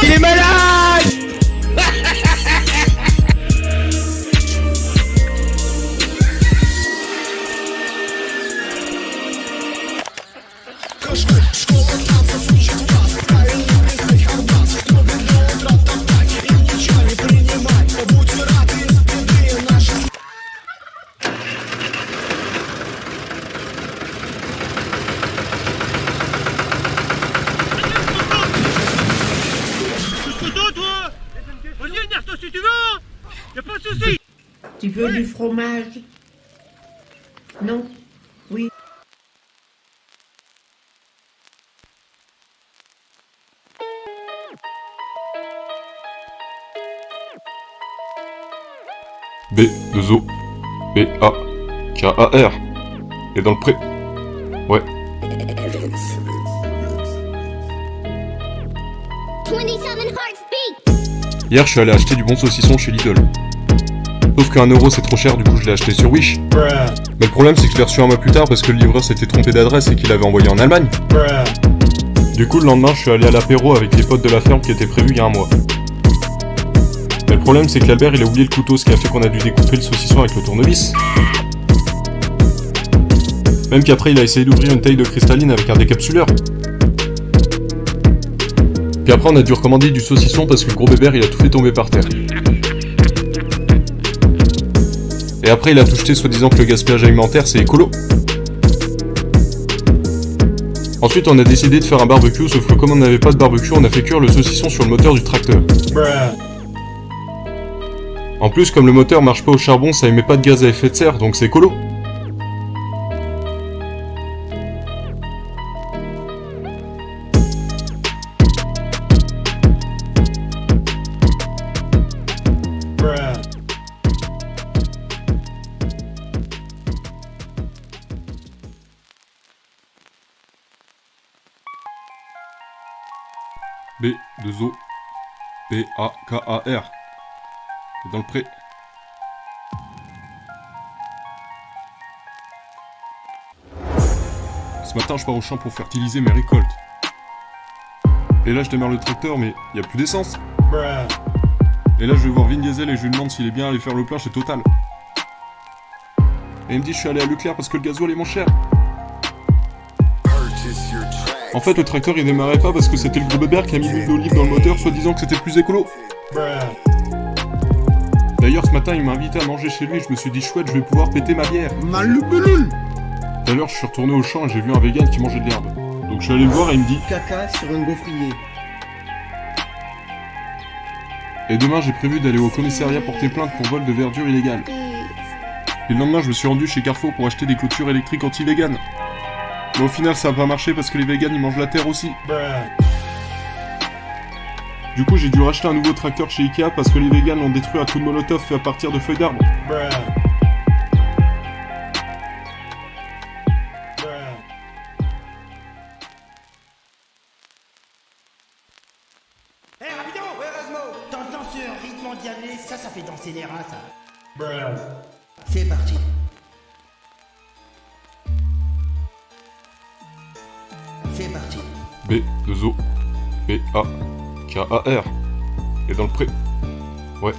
Il est malade. Si tu veux, y'a pas de soucis. Tu veux du fromage? Non? Oui. B2O B-A-K-A-R. Et dans le pré. Ouais. 27 hearts beat. Hier, je suis allé acheter du bon saucisson chez Lidl. Sauf qu'un euro c'est trop cher, du coup je l'ai acheté sur Wish. Mais le problème c'est que je l'ai reçu un mois plus tard parce que le livreur s'était trompé d'adresse et qu'il l'avait envoyé en Allemagne. Du coup le lendemain je suis allé à l'apéro avec les potes de la ferme qui était prévu il y a un mois. Mais le problème c'est que l'Albert il a oublié le couteau, ce qui a fait qu'on a dû découper le saucisson avec le tournevis. Même qu'après il a essayé d'ouvrir une taille de cristalline avec un décapsuleur. Puis après on a dû recommander du saucisson parce que le gros bébert il a tout fait tomber par terre. Et après il a tout jeté soi-disant que le gaspillage alimentaire c'est écolo. Ensuite on a décidé de faire un barbecue, sauf que comme on n'avait pas de barbecue on a fait cuire le saucisson sur le moteur du tracteur. En plus comme le moteur marche pas au charbon ça émet pas de gaz à effet de serre donc c'est écolo. B2O B-A-K-A-R. Et dans le pré. Ce matin je pars au champ pour fertiliser mes récoltes. Et là je démarre le tracteur mais y a plus d'essence. Et là je vais voir Vin Diesel et je lui demande s'il est bien allé faire le plein chez Total. Et il me dit je suis allé à Leclerc parce que le gasoil est moins cher. En fait le tracteur il démarrait pas parce que c'était le gros bébert qui a mis l'huile d'olive dans le moteur soi-disant que c'était plus écolo. D'ailleurs ce matin il m'a invité à manger chez lui et je me suis dit chouette je vais pouvoir péter ma bière. Tout à l'heure je suis retourné au champ et j'ai vu un vegan qui mangeait de l'herbe. Donc je suis allé le voir et il me dit Caca sur un gaufrier. et demain j'ai prévu d'aller au commissariat porter plainte pour vol de verdure illégale. Et le lendemain je me suis rendu chez Carrefour pour acheter des clôtures électriques anti-véganes. Mais au final ça a pas marché parce que les végans ils mangent la terre aussi. Du coup j'ai dû racheter un nouveau tracteur chez Ikea parce que les végans l'ont détruit à coup de molotov fait à partir de feuilles d'arbre. Hé, rapido! Ouais, Rasmo! T'entends ce rythme endiablé? Ça fait danser les rats, ça. C'est parti. C'est parti. B2O B-A-K-A-R. Et dans le pré. Ouais.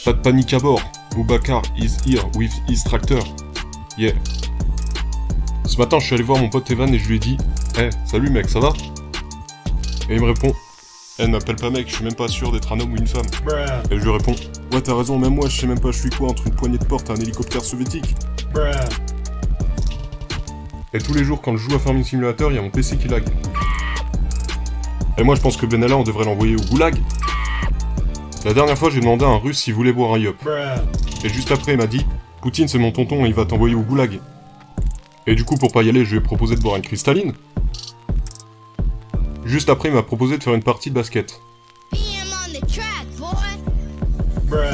Pas de panique à bord. Boubacar is here with his tractor. Yeah. Ce matin, je suis allé voir mon pote Evan et je lui ai dit hey, salut mec, ça va? Et il me répond n'appelle pas mec, je suis même pas sûr d'être un homme ou une femme. Et je lui réponds ouais, t'as raison, même moi, je sais même pas je suis quoi entre une poignée de porte et un hélicoptère soviétique. Et tous les jours, quand je joue à Farming Simulator, il y a mon PC qui lag. Et moi, je pense que Benalla, on devrait l'envoyer au goulag. La dernière fois, j'ai demandé à un russe s'il voulait boire un yop. Et juste après, il m'a dit Poutine, c'est mon tonton, il va t'envoyer au goulag. Et du coup, pour pas y aller, je lui ai proposé de boire une cristalline. Juste après, il m'a proposé de faire une partie de basket.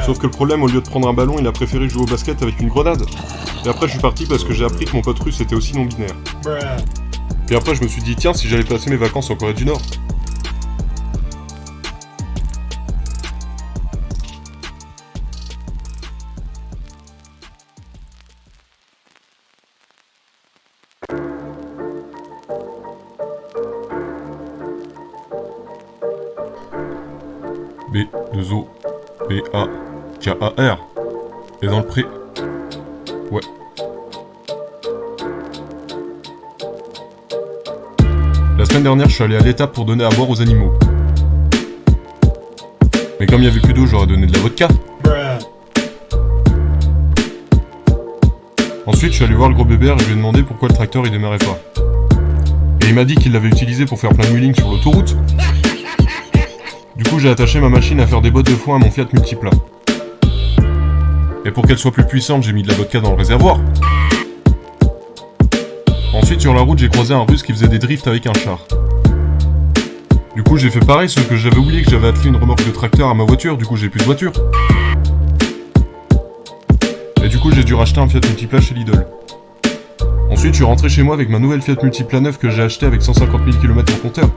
Sauf que le problème, au lieu de prendre un ballon, il a préféré jouer au basket avec une grenade. Et après, je suis parti parce que j'ai appris que mon pote russe était aussi non-binaire. Et après, je me suis dit, tiens, si j'allais passer mes vacances en Corée du Nord. B2O P-A-K-A-R. Et dans le pré. Ouais. La semaine dernière, je suis allé à l'étape pour donner à boire aux animaux. Mais comme il n'y avait plus d'eau, j'aurais donné de la vodka. Ensuite, je suis allé voir le gros bébert et je lui ai demandé pourquoi le tracteur il démarrait pas. Et il m'a dit qu'il l'avait utilisé pour faire plein de wheeling sur l'autoroute. Du coup, j'ai attaché ma machine à faire des bottes de foin à mon Fiat Multipla. Et pour qu'elle soit plus puissante, j'ai mis de la vodka dans le réservoir. Ensuite, sur la route, j'ai croisé un russe qui faisait des drifts avec un char. Du coup, j'ai fait pareil, sauf que j'avais oublié que j'avais attelé une remorque de tracteur à ma voiture, du coup j'ai plus de voiture. Et du coup, j'ai dû racheter un Fiat Multipla chez Lidl. Ensuite, je suis rentré chez moi avec ma nouvelle Fiat Multipla neuve que j'ai acheté avec 150 000 km au compteur.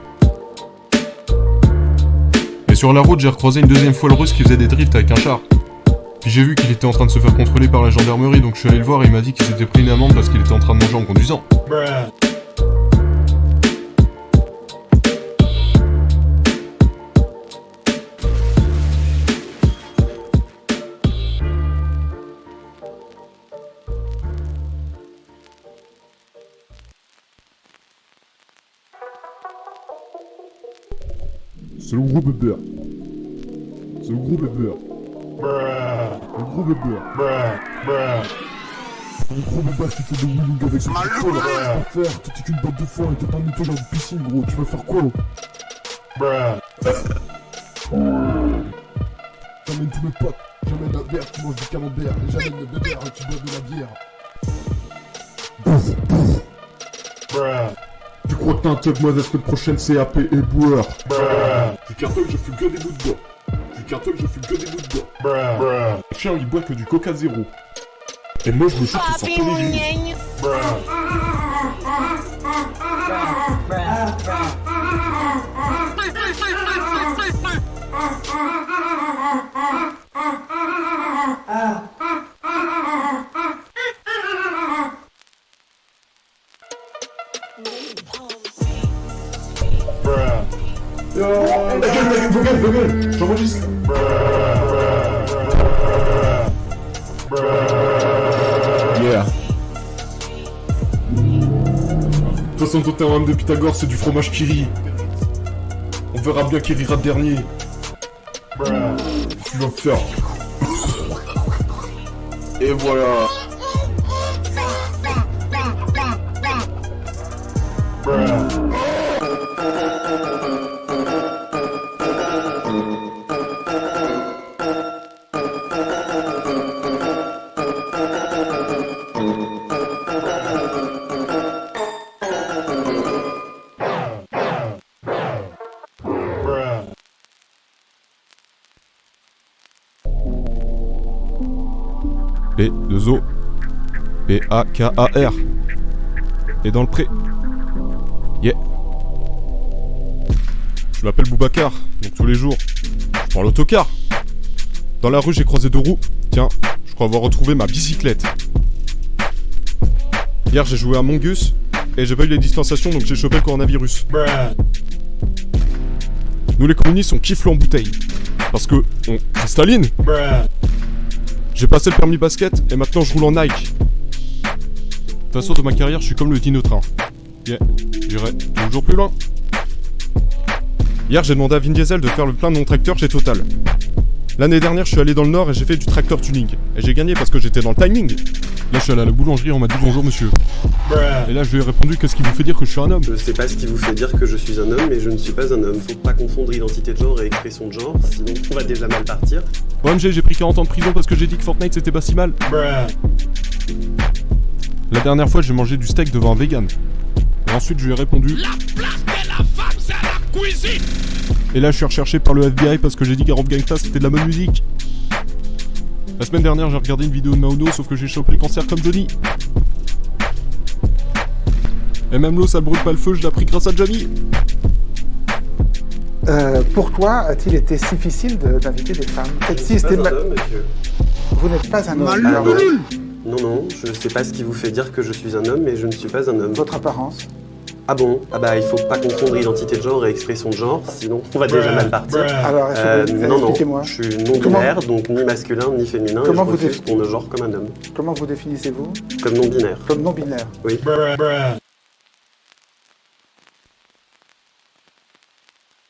Et sur la route, j'ai recroisé une deuxième fois le russe qui faisait des drifts avec un char. Puis j'ai vu qu'il était en train de se faire contrôler par la gendarmerie, donc je suis allé le voir et il m'a dit qu'il s'était pris une amende parce qu'il était en train de manger en conduisant. C'est le gros bébert. C'est le gros bébert. Le gros bébert. Le gros bébert qui fait des wheeling avec son tracteur là. Tu vas faire, t'es qu'une botte de foin et t'es pas nettoyé dans une piscine gros, tu vas faire quoi? J'amène tous mes potes, j'amène la bière qui mange du camembert, et j'amène le bébert qui boit de la bière. Tu crois que t'as un truc, moi la semaine prochaine CAP et boueur. Du carton que je fume que des bouts de bois. Du carton que je fume que des bouts de bois. Le chien il boit que du coca zéro. Et moi je me choque qu'il sort pas les lignes. Vos gueules, j'enregistre. 61 théorème de Pythagore, c'est du fromage qui rit. On verra bien qui rira dernier. Tu vas me faire. Et voilà. B2O P-A-K-A-R. Et dans le pré. Yeah. Je m'appelle Boubacar, donc tous les jours, je prends l'autocar. Dans la rue, j'ai croisé deux roues. Tiens, je crois avoir retrouvé ma bicyclette. Hier, j'ai joué à Mongus et j'ai pas eu les distanciations, donc j'ai chopé le coronavirus. Nous les communistes, on kiffe l'eau en bouteille. Parce que on cristalline. J'ai passé le permis basket et maintenant je roule en Nike. De toute façon, dans ma carrière, je suis comme le dino-train. Yeah, j'irai toujours plus loin. Hier, j'ai demandé à Vin Diesel de faire le plein de mon tracteur chez Total. L'année dernière, je suis allé dans le Nord et j'ai fait du tracteur tuning. Et j'ai gagné parce que j'étais dans le timing. Là, je suis allé à la boulangerie, on m'a dit bonjour monsieur. Et là, je lui ai répondu, qu'est-ce qui vous fait dire que je suis un homme? Je sais pas ce qui vous fait dire que je suis un homme, mais je ne suis pas un homme. Faut pas confondre identité de genre et expression de genre, sinon on va déjà mal partir. OMG, j'ai pris 40 ans de prison parce que j'ai dit que Fortnite c'était pas si mal. La dernière fois, j'ai mangé du steak devant un vegan. Et ensuite, je lui ai répondu, la place de la femme, c'est à la cuisine. Et là, je suis recherché par le FBI parce que j'ai dit qu'Arab Gangsta c'était de la bonne musique. La semaine dernière, j'ai regardé une vidéo de Maodo, sauf que j'ai chopé le cancer comme Johnny. Et même l'eau, ça brûle pas le feu, je l'ai appris grâce à Johnny. Pourquoi a-t-il été si difficile d'inviter des femmes? Vous n'êtes pas un homme. Alors, non, je sais pas ce qui vous fait dire que je suis un homme, mais je ne suis pas un homme. votre apparence? Ah bon? Ah bah il faut pas confondre identité de genre et expression de genre, sinon on va déjà mal partir. Alors, Non, non, expliquez-moi. je suis non-binaire, donc ni masculin ni féminin, Comment et je vous refuse qu'on me genre comme un homme. Comment vous définissez-vous? Comme non-binaire. Comme non-binaire. Oui.